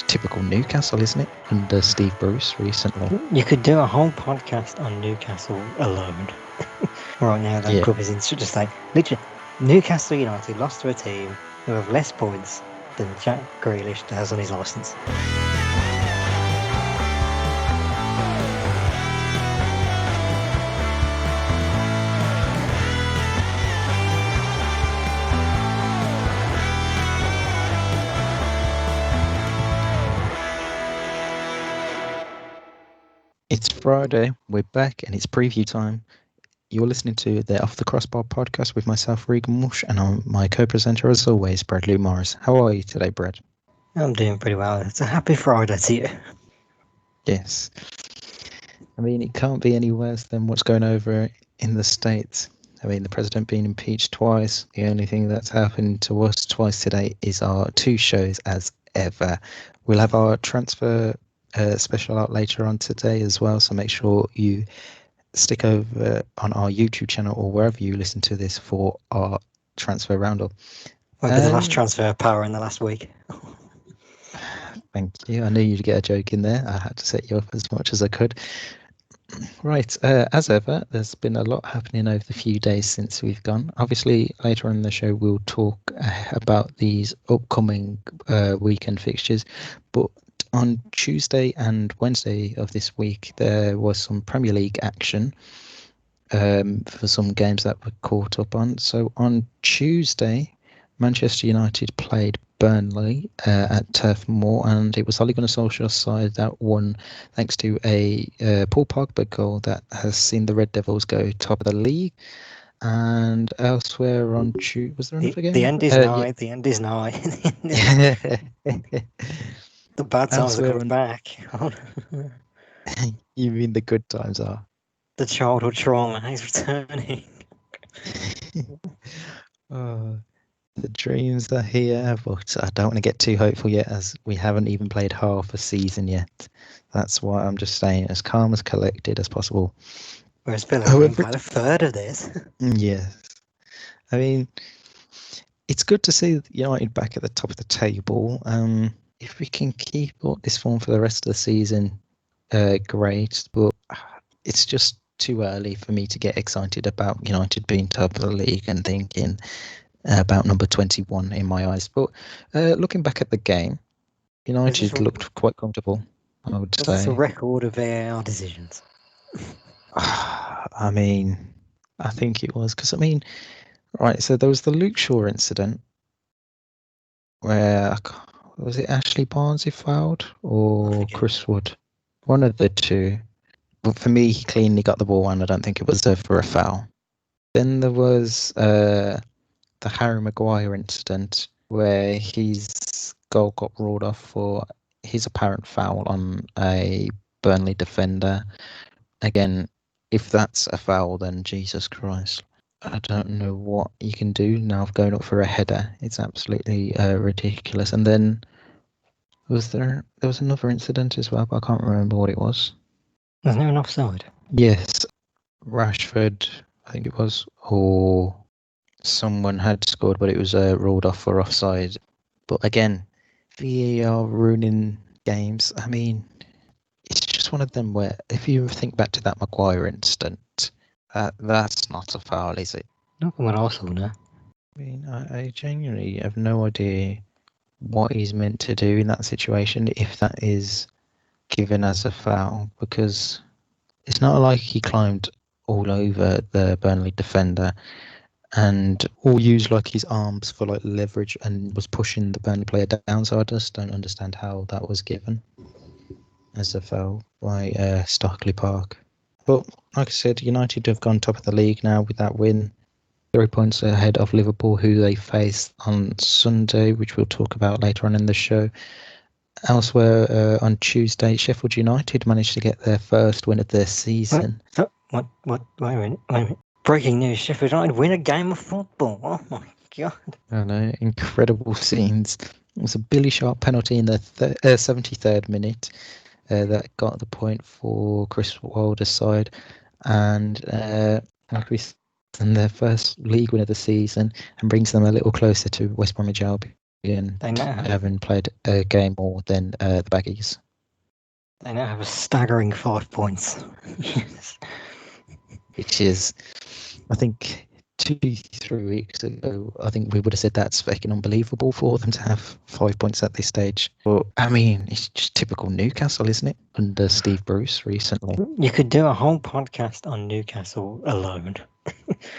much typical Newcastle, isn't it? Under Steve Bruce recently. You could do a whole podcast on Newcastle alone. Right now, that club is in such a state. Literally, Newcastle United lost to a team who have less points than Jack Grealish has on his licence. It's Friday, we're back, and it's preview time. You're listening to the Off the Crossbar Podcast with myself, Regan Mush, and I'm my co-presenter, as always, Bradley Morris. How are you today, Brad? I'm doing pretty well. It's a happy Friday to you. Yes. I mean, it can't be any worse than what's going over in the States. I mean, the president being impeached twice. The only thing that's happened to us twice today is our two shows as ever. We'll have our transfer special out later on today as well, so make sure you stick over on our YouTube channel or wherever you listen to this for our transfer roundup. Might be the last transfer of power in the last week. Thank you. I knew you'd get a joke in there. I had to set you up as much as I could. Right, as ever, there's been a lot happening over the few days since we've gone. Obviously, later on in the show, we'll talk about these upcoming weekend fixtures, but on Tuesday and Wednesday of this week, there was some Premier League action for some games that were caught up on. So on Tuesday, Manchester United played Burnley at Turf Moor, and it was Ole Gunnar Solskjaer's side that won thanks to a Paul Pogba goal that has seen the Red Devils go top of the league. And elsewhere on Tuesday, was there another game? The end is nigh. Yeah. The end is nigh. The bad times are coming back. You mean the good times are? The childhood trauma is returning. The dreams are here, but I don't want to get too hopeful yet, as we haven't even played half a season yet. That's why I'm just staying as calm, as collected as possible. Whereas Villa haven't played a third of this. Yes. I mean, it's good to see United back at the top of the table. If we can keep up this form for the rest of the season, great. But it's just too early for me to get excited about United being top of the league and thinking about number 21 in my eyes. But looking back at the game, United looked quite comfortable, I would say. It's a record of VAR decisions. I mean, I think it was. Because, I mean, right, so there was the Luke Shaw incident where... Was it Ashley Barnes who fouled or Chris Wood? One of the two. But for me, he cleanly got the ball and I don't think it was for a foul. Then there was the Harry Maguire incident where his goal got ruled off for his apparent foul on a Burnley defender. Again, if that's a foul, then Jesus Christ. I don't know what you can do now going up for a header. It's absolutely ridiculous. And then there was another incident as well, but I can't remember what it was. Wasn't there an offside? Yes, Rashford, I think it was, or someone had scored, but it was ruled off for offside. But again, VAR ruining games. I mean, it's just one of them where if you think back to that Maguire incident, that's not a foul, is it? Not from what I saw, no. I mean, I genuinely have no idea what he's meant to do in that situation if that is given as a foul, because it's not like he climbed all over the Burnley defender and all used like his arms for like leverage and was pushing the Burnley player down. So I just don't understand how that was given as a foul by Stockley Park. But like I said, United have gone top of the league now with that win. 3 points ahead of Liverpool, who they face on Sunday, which we'll talk about later on in the show. Elsewhere, on Tuesday, Sheffield United managed to get their first win of their season. What? Wait a minute. Breaking news, Sheffield United win a game of football. Oh my God. I know, incredible scenes. It was a Billy Sharp penalty in the 73rd minute that got the point for Chris Wilder's side. And their first league win of the season and brings them a little closer to West Bromwich Albion. and They now have, having played a game more than the Baggies. they now have a staggering 5 points. Which is, I think, 2-3 weeks ago, I think we would have said that's fucking unbelievable for them to have 5 points at this stage. But I mean, it's just typical Newcastle, isn't it? Under Steve Bruce recently. You could do a whole podcast on Newcastle alone.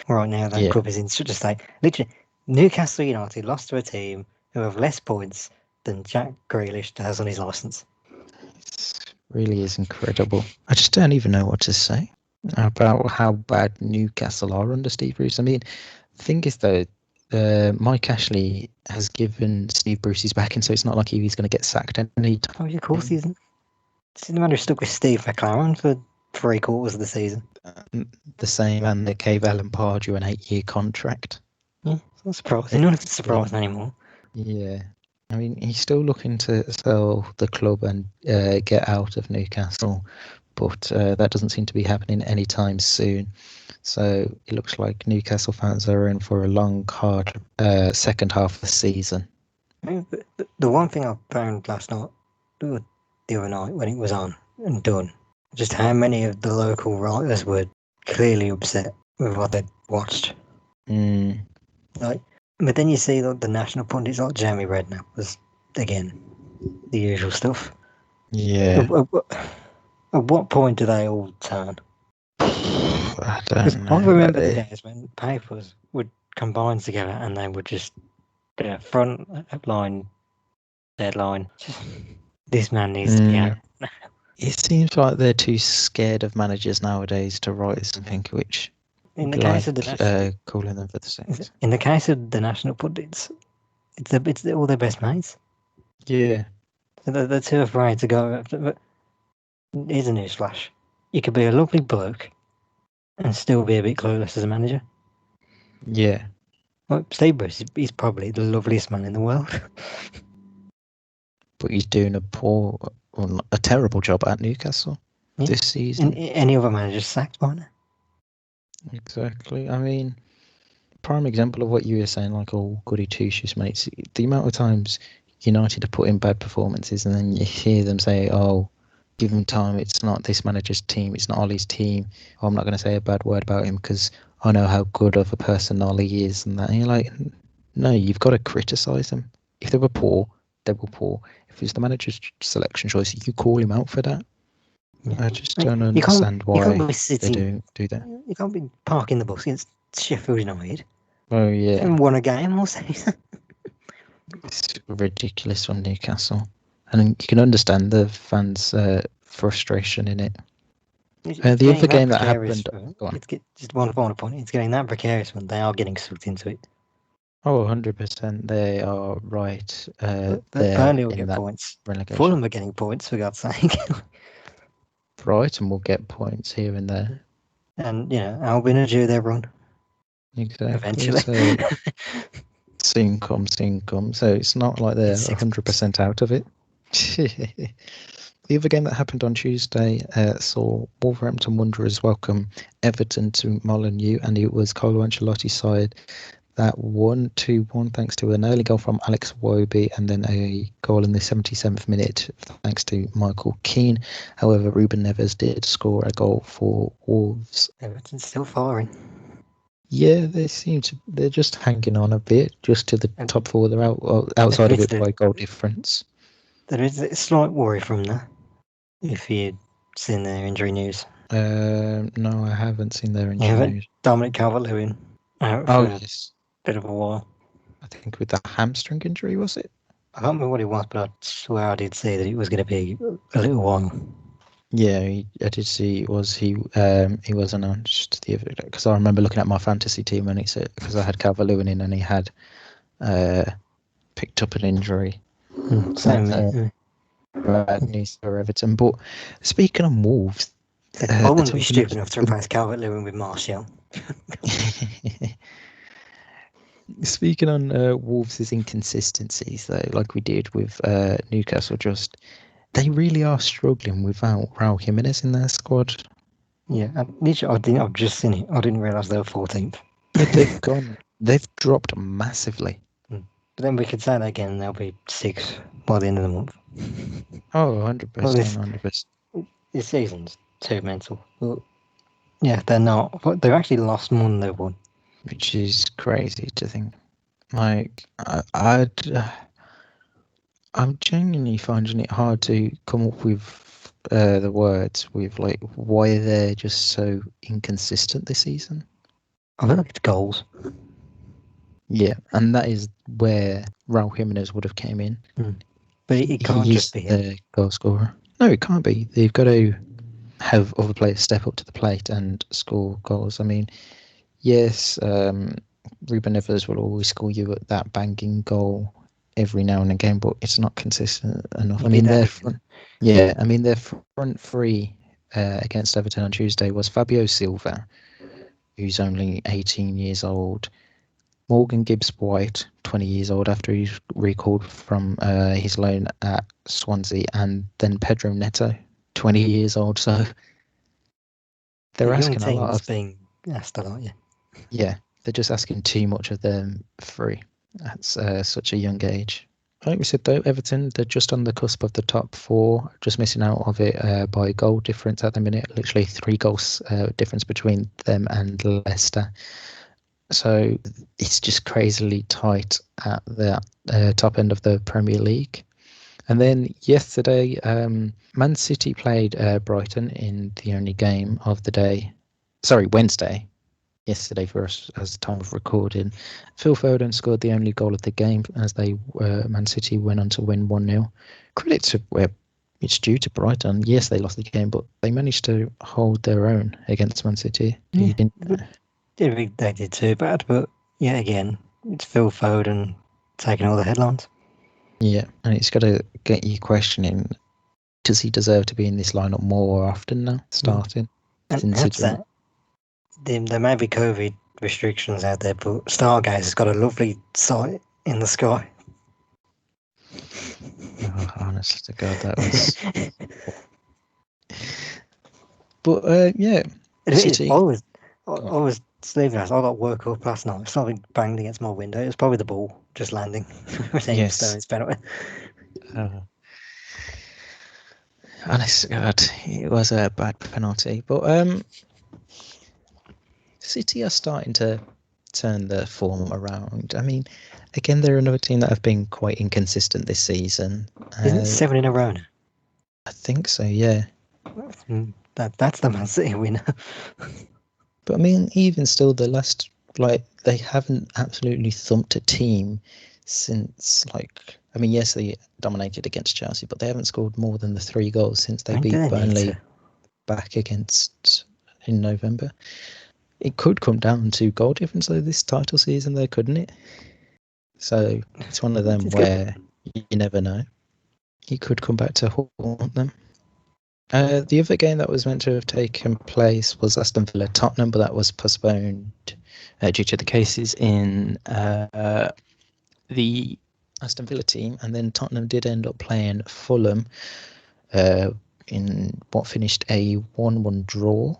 Right now, that club is in such a state. Literally, Newcastle United lost to a team who have less points than Jack Grealish has on his licence. It really is incredible. I just don't even know what to say about how bad Newcastle are under Steve Bruce. I mean, the thing is, though, Mike Ashley has given Steve Bruce his backing, so it's not like he's going to get sacked any time. Oh, yeah, of course he isn't. It's the man who stuck with Steve McLaren for 3/4 of the season. The same man that gave Alan Pardew an 8-year contract. Yeah, it's not surprising. None of it's surprising anymore. Yeah. I mean, he's still looking to sell the club and get out of Newcastle, but that doesn't seem to be happening anytime soon. So it looks like Newcastle fans are in for a long, hard second half of the season. I mean, the one thing I found last night, or the other night when it was on and done, just how many of the local writers were clearly upset with what they'd watched. But then you see the national pundits like Jamie Redknapp was, again, the usual stuff. Yeah. At what point do they all turn? I don't know. I remember the days when papers would combine together and they would just front line, deadline. This man needs to be out. It seems like they're too scared of managers nowadays to write something which. In the case of the calling them for the Saints. In the case of the national pundits, it's all their best mates. Yeah. So they're too afraid to go. But here's a newsflash: you could be a lovely bloke and still be a bit clueless as a manager. Yeah. Well, Steve Bruce, he's probably the loveliest man in the world. But he's doing a terrible job at Newcastle this season. And any other manager's sacked by now. Exactly. I mean, prime example of what you were saying, like all goody two-shoes mates. The amount of times United have put in bad performances, and then you hear them say, "Oh, give him time. It's not this manager's team. It's not Ollie's team. Oh, I'm not going to say a bad word about him because I know how good of a person Ollie is." And that, and you're like, no, you've got to criticise them. If they were poor, they were poor. If it's the manager's selection choice, you call him out for that. Yeah. I just don't understand why they do that. You can't be parking the bus against Sheffield United. Oh, yeah. And won a game all season. It's ridiculous on Newcastle. And you can understand the fans' frustration in it. The other game that happened... Just one final point. It's getting that precarious when they are getting sucked into it. Oh, 100%. They are right. Burnley will get points. Fulham are getting points, for God's sake. Brighton will get points here and there. And, Albion will do their run. Exactly. Eventually. So, soon come. So it's not like they're 100% out of it. The other game that happened on Tuesday saw Wolverhampton Wanderers welcome Everton to Molineux, and it was Carlo Ancelotti's side that won 2-1 thanks to an early goal from Alex Iwobi and then a goal in the 77th minute thanks to Michael Keane. However, Ruben Neves did score a goal for Wolves. Everton's still firing. Yeah, they're just hanging on a bit, just to the top four. They're outside of it by goal difference. There is a slight worry from there, if you've seen their injury news. No, I haven't seen their injury news. Dominic Calvert-Lewin out for a bit of a while. I think with the hamstring injury, was it? I can't remember what it was, but I swear I did say that it was going to be a little while. Yeah, I did see it was he was announced the other day, because I remember looking at my fantasy team and he said, because I had Calvert-Lewin in and he had picked up an injury. Bad news for Everton. But speaking of Wolves, I wouldn't be stupid enough to replace Calvert-Lewin with Martial. Speaking on Wolves' inconsistencies, though, like we did with Newcastle, they really are struggling without Raul Jimenez in their squad. Yeah, I've just seen it. I didn't realise they were 14th. They've dropped massively. But then we could say that again, they'll be 6 by the end of the month. Oh, 100%, 100%. This season's too mental. But yeah, they're not. But they've actually lost more than they've won. Which is crazy to think. Like, I'm genuinely finding it hard to come up with the words with like why they're just so inconsistent this season. I feel like it's goals. Yeah, and that is where Raul Jimenez would have came in. But it can't just be him. The goal scorer. No, it can't be. They've got to have other players step up to the plate and score goals. I mean, yes, Ruben Neves will always score you at that banging goal every now and again, but it's not consistent enough. I mean, their front three against Everton on Tuesday was Fabio Silva, who's only 18 years old, Morgan Gibbs-White, 20 years old after he's recalled from his loan at Swansea, and then Pedro Neto, 20 years old. So they're asking a lot of being asked a lot, yeah. Yeah, they're just asking too much of them free at such a young age. Like we said, though, Everton, they're just on the cusp of the top four, just missing out of it by goal difference at the minute. Literally 3 goals difference between them and Leicester. So it's just crazily tight at the top end of the Premier League. And then yesterday, Man City played Brighton in the only game of the day. Sorry, Wednesday. Yesterday for us as the time of recording. Phil Foden scored the only goal of the game as Man City went on to win 1-0. Credit to where it's due to Brighton. Yes, they lost the game, but they managed to hold their own against Man City. Yeah, they did too bad, but yeah, again, it's Phil Foden taking all the headlines. Yeah, and it's got to get you questioning, does he deserve to be in this lineup more often now, starting? And that's that. There may be COVID restrictions out there, but Stargaze has got a lovely sight in the sky. Oh, honestly to God, that was... But, yeah, City... I was sleeping last night. I got woke up last night. Something banged against my window. It was probably the ball just landing. Yes. Honest to God, it was a bad penalty. But City are starting to turn the form around. I mean, again, they're another team that have been quite inconsistent this season. Isn't it 7 in a row now? I think so, yeah. That's the Man City winner. But I mean, even still, they haven't absolutely thumped a team since, yes, they dominated against Chelsea, but they haven't scored more than the 3 goals since they beat Burnley back in November. It could come down to goal difference though this title season, though, couldn't it? So it's one of them where you never know. He could come back to haunt them. The other game that was meant to have taken place was Aston Villa Tottenham, but that was postponed due to the cases in the Aston Villa team. And then Tottenham did end up playing Fulham in what finished a 1-1 draw.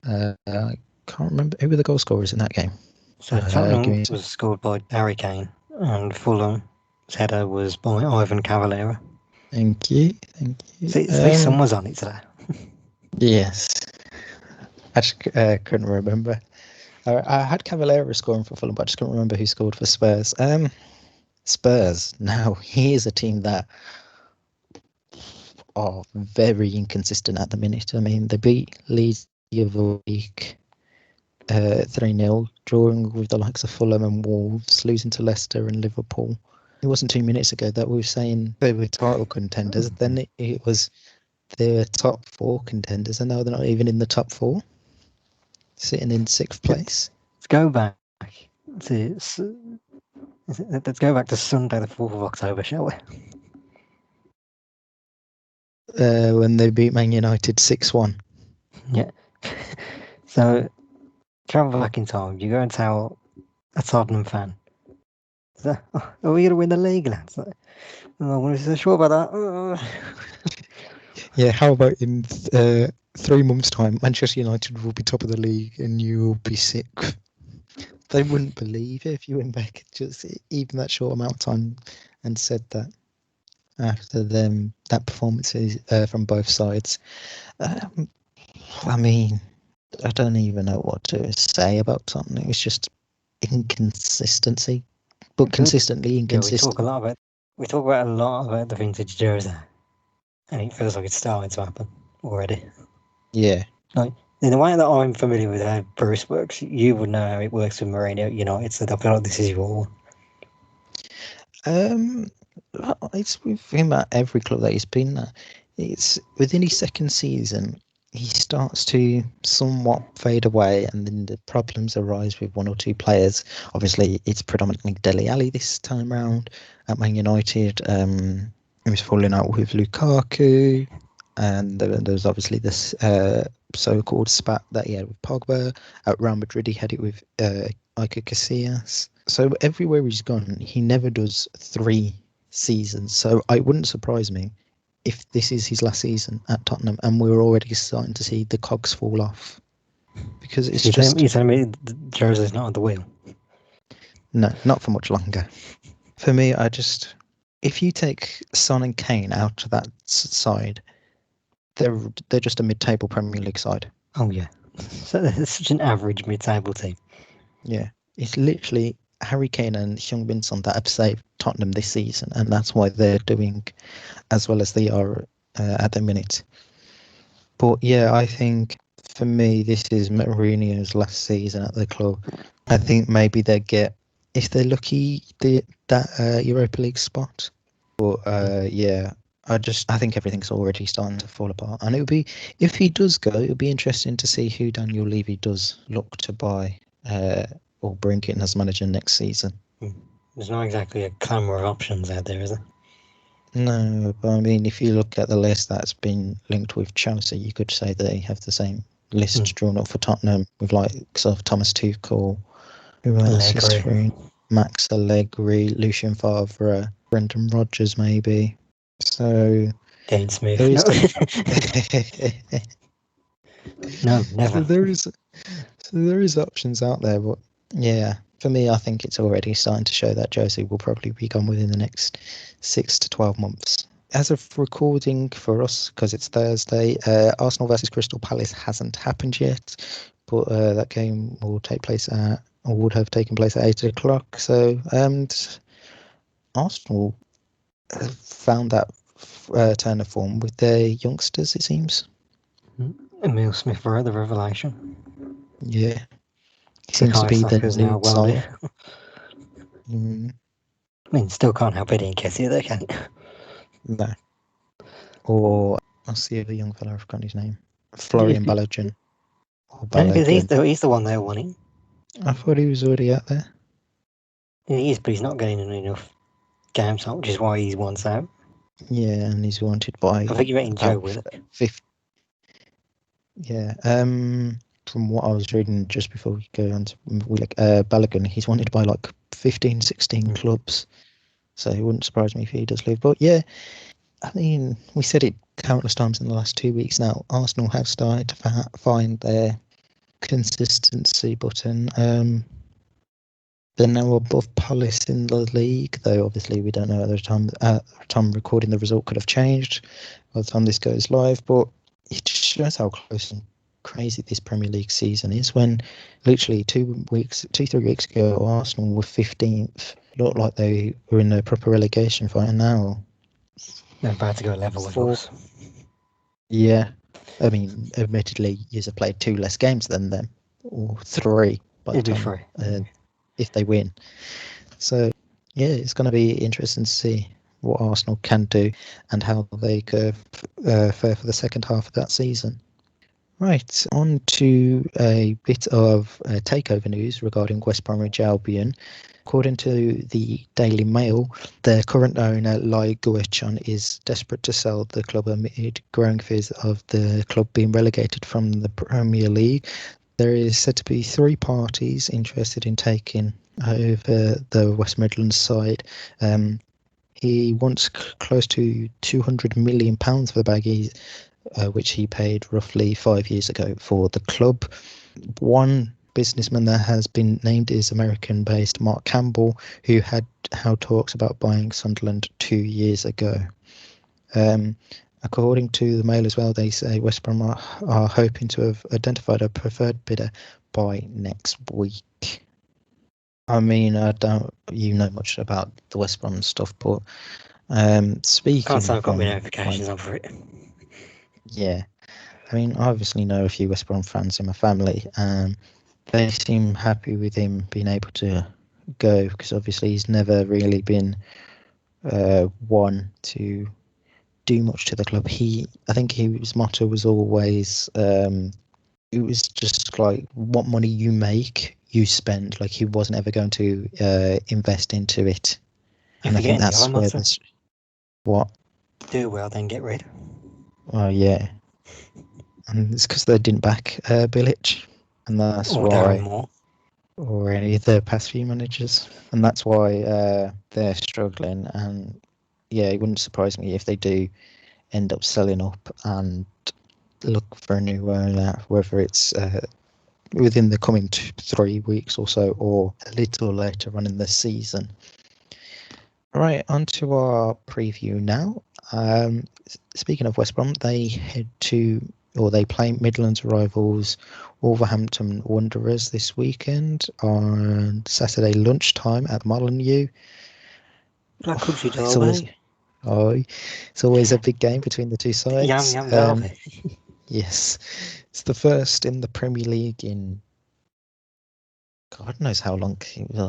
I can't remember who were the goal scorers in that game. So Tottenham was scored by Harry Kane, and Fulham's header was by Ivan Cavaleiro. Thank you. See, at least someone's on it today. Yes. I just couldn't remember. I had Cavaleiro scoring for Fulham, but I just couldn't remember who scored for Spurs. Spurs. Now, here's a team that are very inconsistent at the minute. I mean, they beat Leeds the other week 3-0, drawing with the likes of Fulham and Wolves, losing to Leicester and Liverpool. It wasn't 2 minutes ago that we were saying they were title contenders. Then it was they were top 4 contenders, and now they're not even in the top 4, sitting in 6th place. Let's go back to Sunday, the 4th of October, shall we? When they beat Man United 6-1. Yeah. So, travel back in time. You go and tell a Tottenham fan, are we going to win the league, lads? I wasn't so sure about that. Yeah, how about in 3 months' time, Manchester United will be top of the league and you will be 6th. They wouldn't believe it if you went back just even that short amount of time and said that after them that performance from both sides. I mean, I don't even know what to say about Tottenham. It's just inconsistency, but consistently Yeah, inconsistent. we talk about a lot about the vintage jersey, and it feels like it's starting to happen already. Yeah. Like, in the way that I'm familiar with how Bruce works, you would know how it works with Mourinho at United, so I feel like this is your one. It's with him at every club that he's been at. It's within his second season, he starts to somewhat fade away, and then the problems arise with one or two players. Obviously, it's predominantly Dele Alli this time round at Man United. He was falling out with Lukaku, and there was obviously this so-called spat that he had with Pogba. At Real Madrid, he had it with Iker Casillas. So everywhere he's gone, he never does 3 seasons. So it wouldn't surprise me if this is his last season at Tottenham and we're already starting to see the cogs fall off. Because it's You're telling me the jersey's not on the wheel? No, not for much longer. For me, if you take Son and Kane out of that side, they're just a mid-table Premier League side. Oh yeah, so it's such an average mid-table team. Yeah, it's literally Harry Kane and Heung-min Son that have saved Tottenham this season, and that's why they're doing as well as they are at the minute. But yeah, I think for me, this is Mourinho's last season at the club. I think maybe they get, if they're lucky, that Europa League spot. But yeah, I think everything's already starting to fall apart. And it would be, if he does go, it would be interesting to see who Daniel Levy does look to buy or bring in as manager next season. There's not exactly a clamour of options out there, is there? No, but I mean, if you look at the list that's been linked with Chelsea, you could say they have the same list drawn up for Tottenham with like sort of Thomas Tuchel, who else is through? Max Allegri, Lucien Favre, Brendan Rodgers, maybe. So Dean Smith. No, never. So there is options out there, but yeah, for me, I think it's already starting to show that Jose will probably be gone within the next 6 to 12 months. As of recording for us, because it's Thursday, Arsenal versus Crystal Palace hasn't happened yet, but that game will take place or would have taken place at 8 o'clock. So, Arsenal found that turn of form with their youngsters, it seems. Emile Smith-Rowe, the revelation. Yeah. Seems to be the new sign. I mean, still can't help it in Kessie, though, can it? No. Or, what's the other young fella? I've forgotten his name. Florian Balogun. Because he's the one there wanting. I thought he was already out there. He is, but he's not getting enough game time, which is why he's once out. Yeah, and he's wanted by... I think you're getting Joe Willock. 50. Yeah, from what I was reading just before we go on to Willock, Balogun, he's wanted by like 15, 16 clubs. So it wouldn't surprise me if he does leave. But yeah, I mean, we said it countless times in the last 2 weeks now. Arsenal have started to find their consistency button. They're now above Palace in the league, though obviously we don't know at the time recording the result could have changed by the time this goes live. But it just shows how close and crazy this Premier League season is, when literally 3 weeks ago Arsenal were 15th. Looked like they were in a proper relegation fight, and now they're about to go level with us. Yeah, I mean, admittedly, you have played 2 less games than them, or 3 by the time, if they win. So yeah, it's going to be interesting to see what Arsenal can do and how they fare for the second half of that season. Right, on to a bit of takeover news regarding West Bromwich Albion. According to the Daily Mail, their current owner, Lai Guochon, is desperate to sell the club amid growing fears of the club being relegated from the Premier League. There is said to be 3 parties interested in taking over the West Midlands side. He wants close to £200 million for the Baggies, which he paid roughly 5 years ago for the club. One businessman that has been named is American-based Mark Campbell, who had held talks about buying Sunderland 2 years ago. According to the Mail as well, they say West Brom are hoping to have identified a preferred bidder by next week. I mean, I don't you know much about the West Brom stuff, but speaking Can't say I've got my from notifications on for it. yeah, I mean, I obviously know a few West Brom fans in my family. They seem happy with him being able to go because obviously he's never really been one to do much to the club. I think his motto was always it was just like what money you make, you spend. Like he wasn't ever going to invest into it. You're And I think forgetting the that's other where motto. this what. Do well, then get rid. Oh yeah, and it's because they didn't back Bilic, and that's Or why. Darren Moore. Or any of the past few managers, and that's why they're struggling. And yeah, it wouldn't surprise me if they do end up selling up and look for a new owner, whether it's within the coming 3 weeks or so, or a little later on in the season. Right, on to our preview now. Speaking of West Brom, they play Midlands rivals Wolverhampton Wanderers this weekend on Saturday lunchtime at Molineux. Black Country Derby. It's always a big game between the two sides. Yam Derby. Yes, it's the first in the Premier League in God knows how long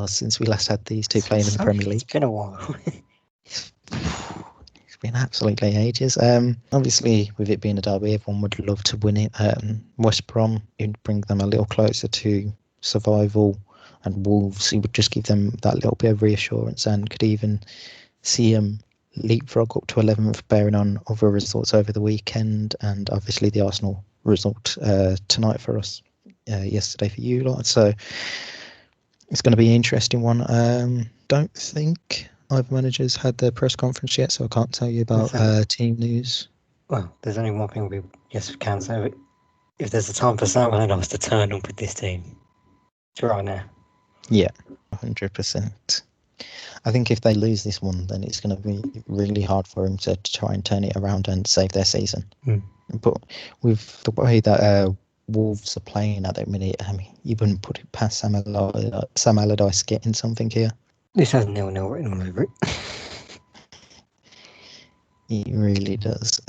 since we last had these two playing in the Premier League. It's been a while. It's been absolutely ages. Obviously, with it being a derby, everyone would love to win it. West Brom, it'd bring them a little closer to survival, and Wolves, it would just give them that little bit of reassurance and could even see them leapfrog up to 11th, bearing on other results over the weekend, and obviously the Arsenal result tonight for us, yesterday for you lot. So it's going to be an interesting one. Don't think either managers had their press conference yet, so I can't tell you about team news. Well, there's only one thing we can say. If there's a time for Sam Allardyce to turn up with this team, it's right now. Yeah, 100%. I think if they lose this one, then it's going to be really hard for him to try and turn it around and save their season. But with the way that Wolves are playing at that minute, I mean, you wouldn't put it past Sam Allardyce getting something here. This has 0-0 written all over it. It really does.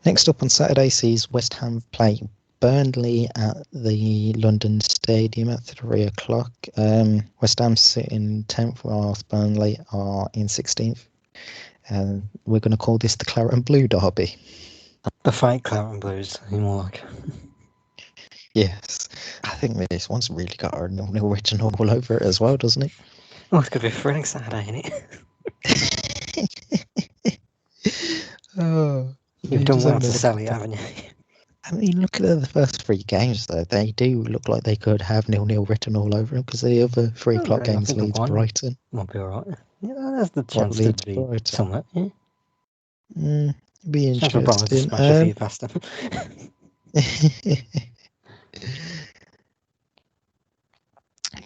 Next up on Saturday sees West Ham play Burnley at the London Stadium at 3 o'clock. West Ham sit in 10th, whilst Burnley are in 16th. And we're going to call this the Claret and Blue Derby. The fake Claret and Blues, more like. Yes. I think this one's really got our original all over it as well, doesn't it? Oh, it's going to be a thrilling Saturday, isn't it? Oh, you've done well to sell it, haven't you? I mean, look at the first 3 games, though. They do look like they could have 0-0 written all over them, because the other 3 o'clock games leads Brighton. Might be all right. Yeah, there's the chance to be somewhere. Yeah. Be interesting. To smash a few past them.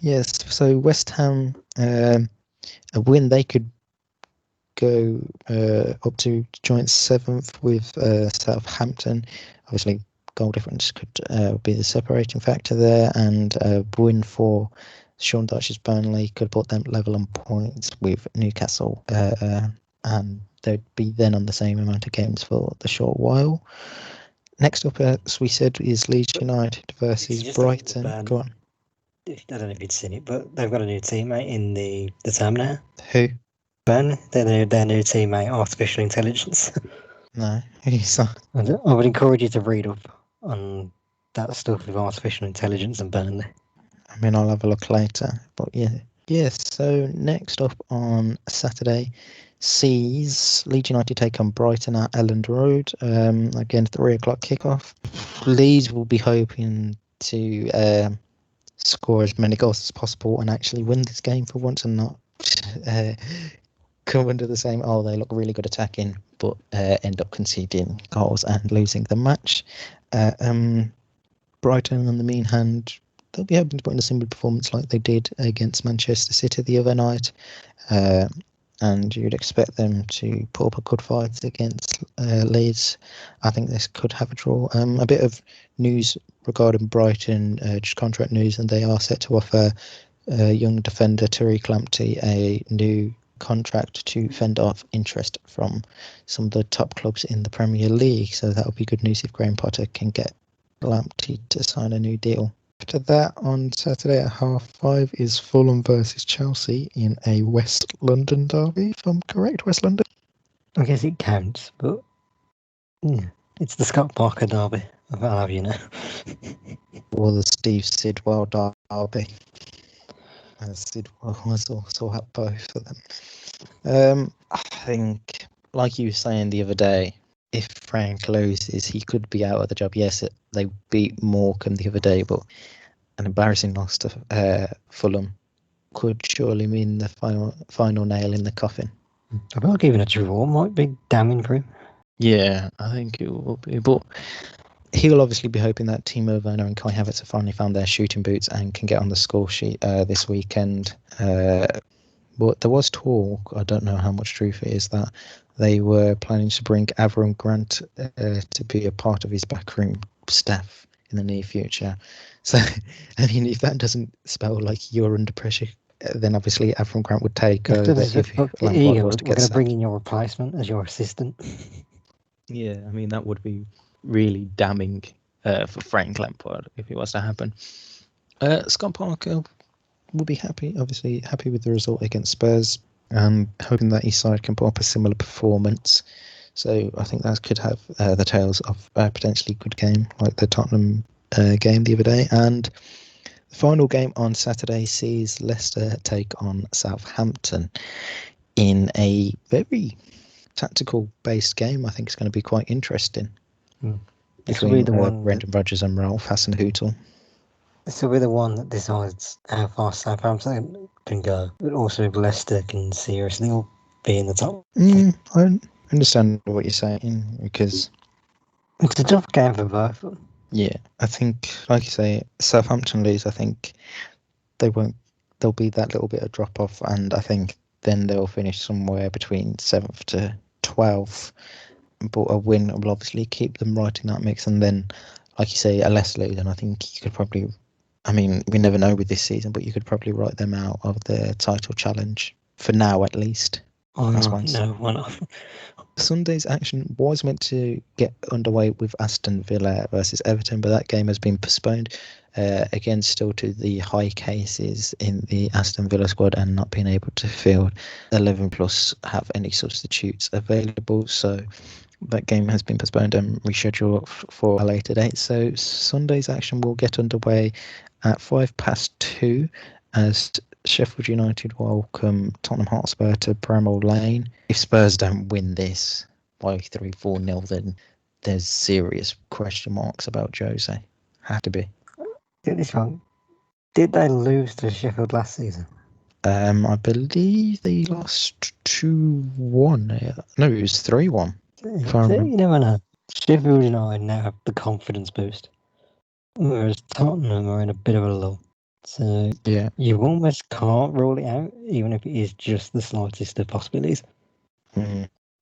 Yes, so West Ham, a win, they could go up to joint 7th with Southampton. Obviously, goal difference could be the separating factor there, and a win for Sean Dyche's Burnley could put them level on points with Newcastle, and they'd be then on the same amount of games for the short while. Next up, as we said, is Leeds United versus Brighton. Go on. I don't know if you'd seen it, but they've got a new teammate in the team now. Who? Burnley. Their new teammate, Artificial Intelligence. No, who's that? I would encourage you to read up on that stuff with Artificial Intelligence and Burnley. I mean, I'll have a look later, but yeah. Yes, so next up on Saturday sees Leeds United take on Brighton at Elland Road. Again, 3 o'clock kickoff. Leeds will be hoping to score as many goals as possible and actually win this game for once, and not come under the same, they look really good attacking, but end up conceding goals and losing the match. Brighton, on the mean hand, they'll be hoping to put in a similar performance like they did against Manchester City the other night. And you'd expect them to put up a good fight against Leeds. I think this could have a draw. A bit of news regarding Brighton, just contract news, and they are set to offer young defender Tariq Lamptey a new contract to fend off interest from some of the top clubs in the Premier League. So that would be good news if Graham Potter can get Lamptey to sign a new deal. After that, on Saturday at 5:30 is Fulham versus Chelsea in a West London derby, if I'm correct, West London. I guess it counts, but it's the Scott Parker derby. I'll have you know. Or the Steve Sidwell derby. Sidwell was also at both of them. I think, like you were saying the other day, if Frank loses, he could be out of the job. Yes, they beat Morecambe the other day, but an embarrassing loss to Fulham could surely mean the final nail in the coffin. I feel like even a draw might be damning for him. Yeah, I think it will be. But he'll obviously be hoping that Timo Werner and Kai Havertz have finally found their shooting boots and can get on the score sheet this weekend. But there was talk, I don't know how much truth it is, that they were planning to bring Avram Grant to be a part of his backroom staff in the near future. So, I mean, if that doesn't spell like you're under pressure, then obviously Avram Grant would take over if Lampard was to get sacked. We're going to bring in your replacement as your assistant. Yeah, I mean, that would be really damning for Frank Lampard if it was to happen. Scott Parker will be happy with the result against Spurs, hoping that his side can put up a similar performance. So I think that could have the tails of a potentially good game like the Tottenham game the other day. And the final game on Saturday sees Leicester take on Southampton in a very tactical based game. I think it's going to be quite interesting. This will be the one Brendan Rodgers and Ralph Hasenhüttl. This will be the one that decides how far Southampton can go, but also if Leicester can seriously be in the top. I understand what you're saying, because it's a tough game for both. Yeah, I think, like you say, Southampton lose. I think there'll be that little bit of drop off, and I think then they'll finish somewhere between 7th to 12th. But a win will obviously keep them right in that mix, and then, like you say, a Leicester lose, and I think you could probably, I mean, we never know with this season, but you could probably write them out of the title challenge for now, at least. No, why not? Sunday's action was meant to get underway with Aston Villa versus Everton, but that game has been postponed. Again, still to the high cases in the Aston Villa squad and not being able to field 11 plus have any substitutes available. So that game has been postponed and rescheduled for a later date. So Sunday's action will get underway at 2:05 as Sheffield United welcome Tottenham Hotspur to Bramall Lane. If Spurs don't win this by 3-4-0, then there's serious question marks about Jose. Have to be. Get this wrong. Did they lose to Sheffield last season? I believe they lost 2-1. No, it was 3-1. You never know. Sheffield United now have the confidence boost, whereas Tottenham are in a bit of a lull. So yeah, you almost can't rule it out, even if it is just the slightest of possibilities.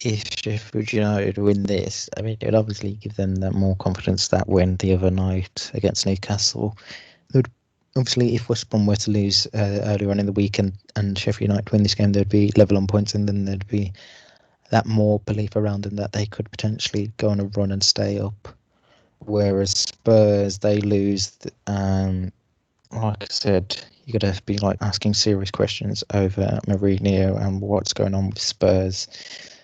If Sheffield United win this, I mean, it would obviously give them that more confidence that win the other night against Newcastle. Obviously, if West Brom were to lose earlier on in the week and Sheffield United win this game, they'd be level on points, and then there'd be that more belief around them that they could potentially go on a run and stay up. Whereas Spurs, they lose, like I said, you're going to be like asking serious questions over Mourinho and what's going on with Spurs.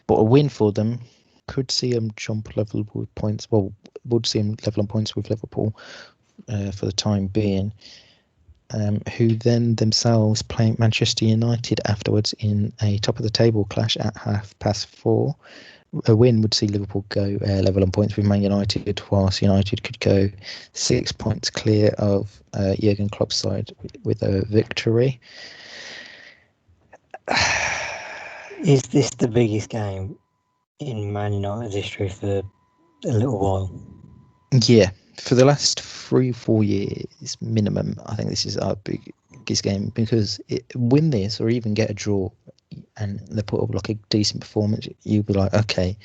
But a win for them could see them jump level with points. Well, would see them level on points with Liverpool for the time being. Who then themselves play Manchester United afterwards in a top of the table clash at 4:30. A win would see Liverpool go level on points with Man United, whilst United could go 6 points clear of Jurgen Klopp's side with a victory. Is this the biggest game in Man United's history for a little while? Yeah, for the last 3-4 years minimum, I think this is our biggest game, because win this or even get a draw and they put up like a decent performance, you'll be like, okay,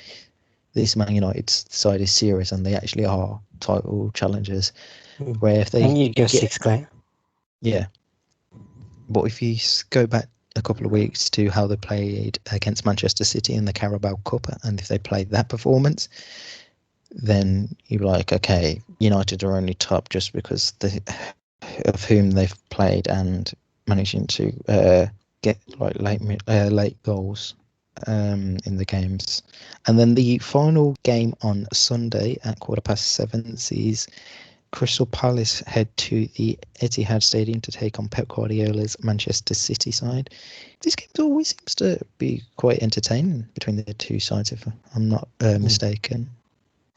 this Man United side is serious and they actually are title challengers. Where if they and you go 6 clear. Yeah. But if you go back a couple of weeks to how they played against Manchester City in the Carabao Cup, and if they played that performance, then you're like, okay, United are only top just because of whom they've played and managing to get like late goals in the games. And then the final game on Sunday at 7:15 sees Crystal Palace head to the Etihad Stadium to take on Pep Guardiola's Manchester City side. This game always seems to be quite entertaining between the two sides, if I'm not mistaken.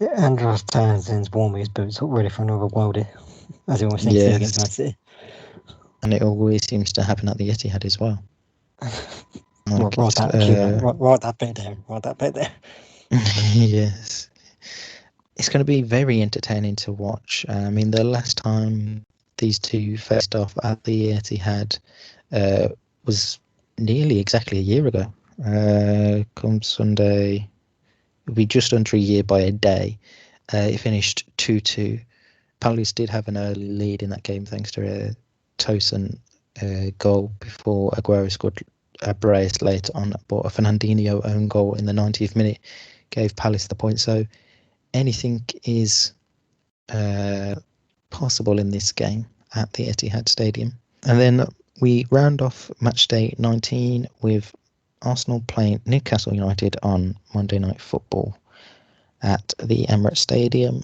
Yeah, Andros Townsend's warming his boots up ready for another worldie, as he always seems to against Man City. And it always seems to happen at the Etihad as well. Write that bit down. Write that bit there. Yes. It's going to be very entertaining to watch. I mean, the last time these two faced off at the Etihad was nearly exactly a year ago. Come Sunday, it'll be just under a year by a day. It finished 2-2. Palace did have an early lead in that game thanks to a Tosin goal before Aguero scored a brace later on, but a Fernandinho own goal in the 90th minute gave Palace the point. So anything is possible in this game at the Etihad Stadium. And then we round off match day 19 with Arsenal playing Newcastle United on Monday Night Football at the Emirates Stadium.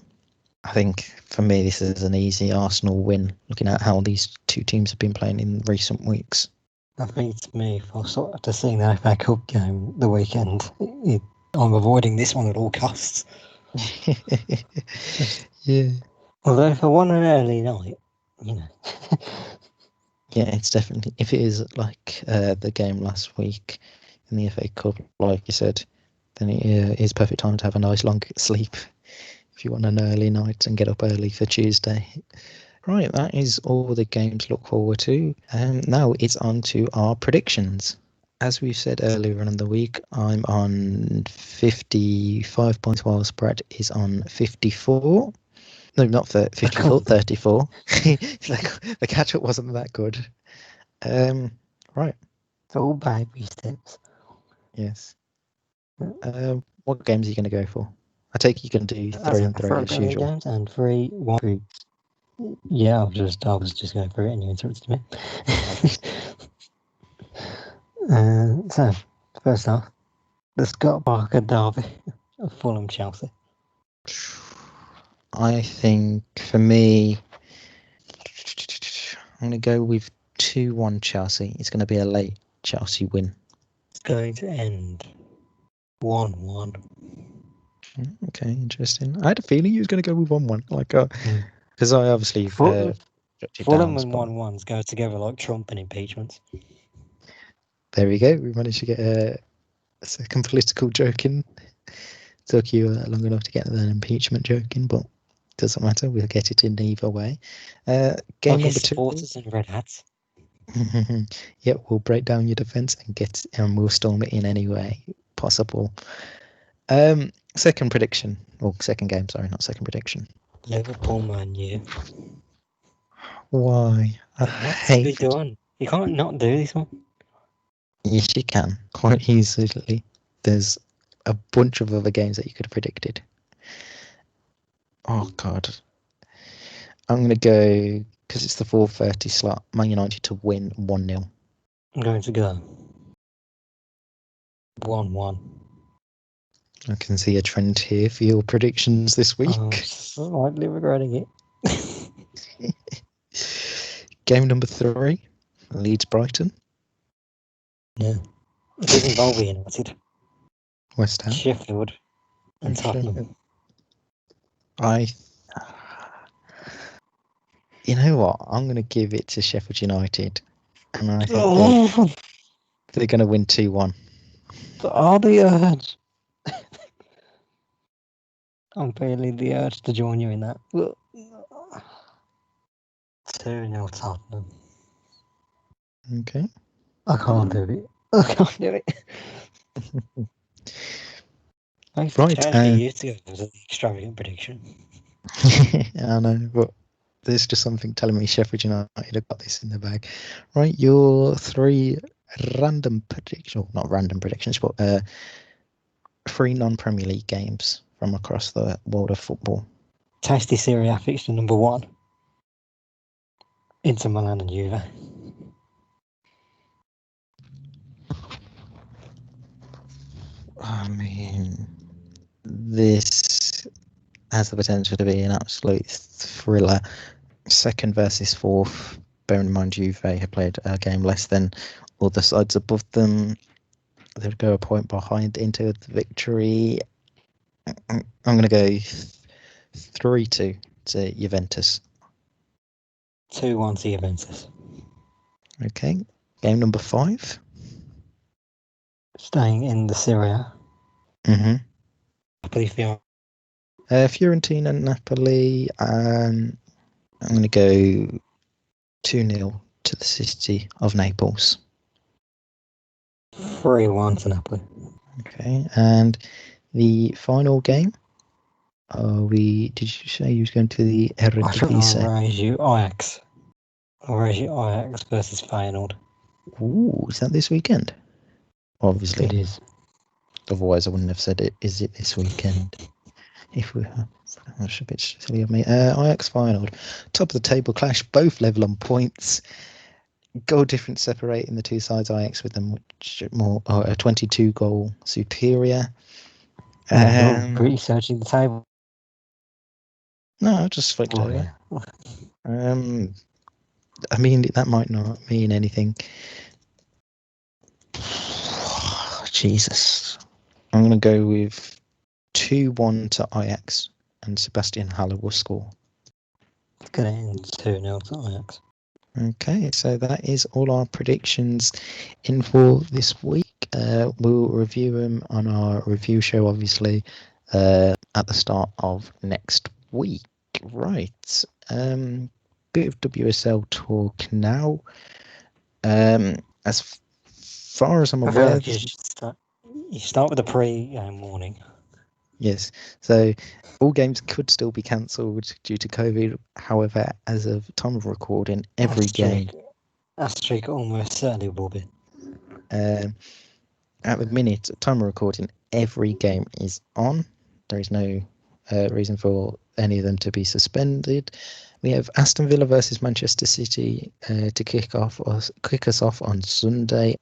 I think for me this is an easy Arsenal win, looking at how these two teams have been playing in recent weeks. I think it's me for sort of to seeing the FA Cup game the weekend. I'm avoiding this one at all costs. Yeah. Although if I want an early night, Yeah, it's definitely, if it is like the game last week in the FA Cup, like you said, then it is perfect time to have a nice long sleep if you want an early night and get up early for Tuesday. Right, that is all the games to look forward to. Now it's on to our predictions. As we said earlier in the week, I'm on 55 points while Brad is on 54. No, not 54, 34. The catch-up wasn't that good. Right. It's all baby steps. Yes. What games are you going to go for? I take you can do 3 and 3 as usual. Games and 3, 1, 3. Yeah, I was just going through it and you interrupted me. So, first off, the Scott Parker derby of Fulham Chelsea. I think for me, I'm going to go with 2-1 Chelsea. It's going to be a late Chelsea win. It's going to end 1-1. Okay, interesting. I had a feeling you was going to go with 1-1, because I obviously Fulham and 1-1s go together like Trump and impeachments. There we go. We managed to get a second political joke in. Took you long enough to get an impeachment joke in, but doesn't matter. We'll get it in either way. Game number 2. Supporters in red hats. Yeah, we'll break down your defence and we'll storm it in any way possible. Second prediction, or second game, sorry, not second prediction. Liverpool Man U. Why? I hate it. Done. You can't not do this one. Yes, you can, quite easily. There's a bunch of other games that you could have predicted. Oh, God. I'm going to go, because it's the 4:30 slot, Man United to win 1-0. I'm going to go 1-1. I can see a trend here for your predictions this week. I'm slightly regretting it. Game number 3, Leeds Brighton. Yeah. It doesn't involve United. West Ham. Sheffield and Tottenham. You know what? I'm going to give it to Sheffield United. And I think they're going to win 2-1. Are the urge? I'm feeling the urge to join you in that. 2-0 Tottenham. Okay. I can't do it. I can't do it. I used to change it years ago as an extravagant prediction. I know, but there's just something telling me Sheffield United have got this in the bag. Right, your 3 random predictions, not random predictions, but 3 non-Premier League games from across the world of football. Tasty Serie A fixture number 1. Inter Milan and Juve. I mean, this has the potential to be an absolute thriller. 2nd versus 4th. Bearing in mind Juve have played a game less than all the sides above them. They would go a point behind into the victory. I'm going to go 3-2 to Juventus. 2-1 to Juventus. Okay. Game number 5. Staying in the Serie A. Mm-hmm. Napoli Fiorentina. Fiorentina, Napoli. I'm going to go 2-0 to the City of Naples. 3-1 to Napoli. Okay. And the final game. Did you say you was going to the Eredivisie? I'll raise you Ajax. I'll raise you Ajax versus Feyenoord. Ooh, is that this weekend? Obviously. It is. Otherwise, I wouldn't have said it. Is it this weekend? If we that's a bit silly of me. Ajax Feyenoord, top of the table clash, both level on points. Goal difference separating the two sides. Ajax with them more a 22 goal superior. Researching the table. No, I just flicked over. Yeah. I mean, that might not mean anything. Jesus. I'm going to go with 2-1 to Ajax, and Sebastian Haller will score. Going to end 2-0 to Ajax. Okay, so that is all our predictions in for this week. We'll review them on our review show, obviously, at the start of next week. Right. Bit of WSL talk now. As far as I'm aware, you start with the pre-game warning. Yes, so all games could still be cancelled due to COVID. However, as of time of recording, every game Asterisk almost certainly will be. At the minute, time of recording, every game is on. There is no reason for any of them to be suspended. We have Aston Villa versus Manchester City to kick us off on Sunday.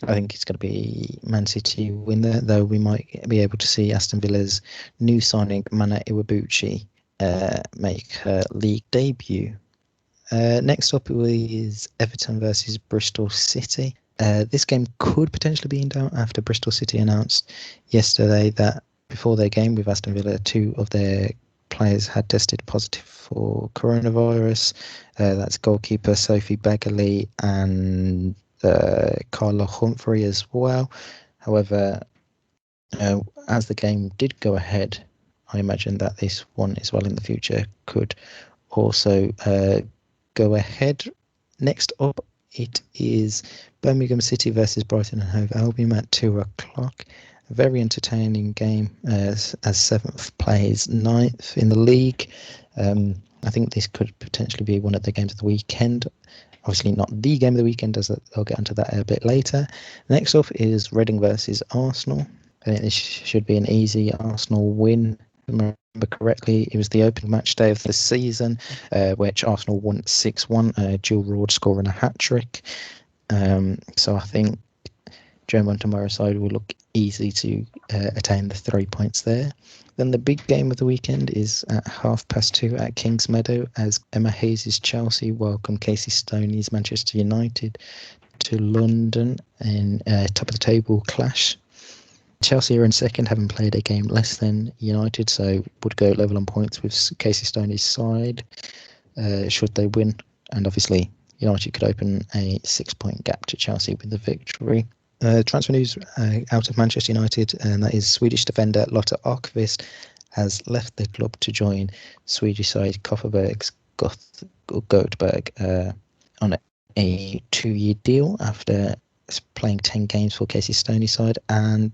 I think it's going to be Man City win there, though we might be able to see Aston Villa's new signing, Mana Iwabuchi, make her league debut. Next up is Everton versus Bristol City. This game could potentially be in doubt after Bristol City announced yesterday that before their game with Aston Villa, 2 of their players had tested positive for coronavirus. That's goalkeeper Sophie Begley and Carla Humphrey as well. However, as the game did go ahead, I imagine that this one as well in the future could also go ahead. Next up, it is Birmingham City versus Brighton and Hove Albion at 2:00. A very entertaining game as 7th plays 9th in the league. I think this could potentially be one of the games of the weekend. Obviously not the game of the weekend, as I'll get onto that a bit later. Next up is Reading versus Arsenal. I think this should be an easy Arsenal win. If I remember correctly, it was the opening match day of the season, which Arsenal won 6-1, Jill Roord scoring a hat-trick. So I think Joe Montemurro's side will look easy to attain the 3 points there. Then the big game of the weekend is at 2:30 at Kingsmeadow as Emma Hayes' Chelsea welcome Casey Stoney's Manchester United to London in a top of the table clash. Chelsea are in second, having played a game less than United, so would go level on points with Casey Stoney's side should they win. And obviously, United could open a 6-point gap to Chelsea with the victory. Transfer news out of Manchester United, and that is Swedish defender Lotta Akvist has left the club to join Swedish side Kopparbergs Goldberg on a 2-year deal after playing 10 games for Casey Stoney's side. And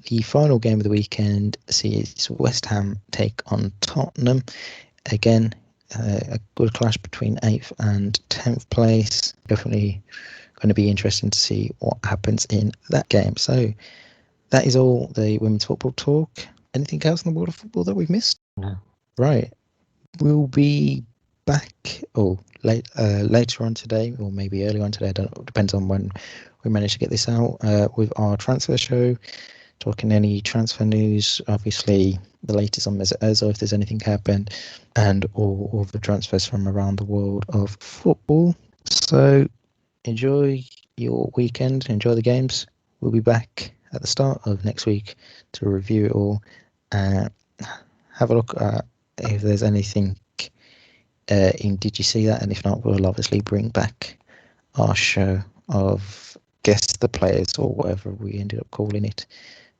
the final game of the weekend sees West Ham take on Tottenham. Again, a good clash between 8th and 10th place. Definitely going to be interesting to see what happens in that game. So that is all the women's football talk. Anything else in the world of football that we've missed? No. Right. We'll be back later on today, or maybe early on today. I don't know, depends on when we manage to get this out, with our transfer show, talking any transfer news, obviously the latest on Mesut Ozil, if there's anything happened, and all the transfers from around the world of football. So enjoy your weekend, enjoy the games. We'll be back at the start of next week to review it all. Have a look at if there's anything in Did You See That? And if not, we'll obviously bring back our show of Guess the Players, or whatever we ended up calling it.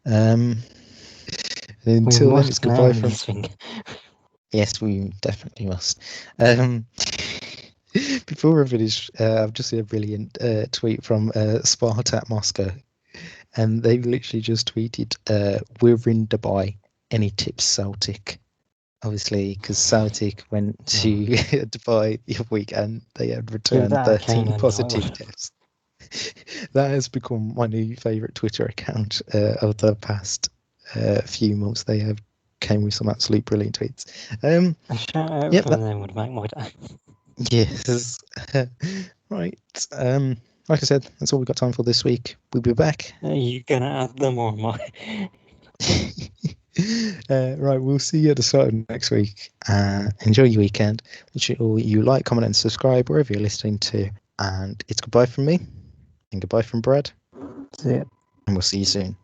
Until then, it's goodbye from... Yes, we definitely must. Before I finish, I've just seen a brilliant tweet from Spartak Moscow, and they literally just tweeted, "We're in Dubai. Any tips, Celtic?" Obviously, because Celtic went to Dubai the other week and they had returned 13 positive tests. That has become my new favourite Twitter account of the past few months. They have came with some absolute brilliant tweets. A shout out from them would make my day. Yes. Right. Like I said, that's all we've got time for this week. We'll be back. Are you going to add them or am I? Right, we'll see you at the start of next week. Enjoy your weekend. Make sure you like, comment, and subscribe wherever you're listening to. And it's goodbye from me, and goodbye from Brad. See ya. And we'll see you soon.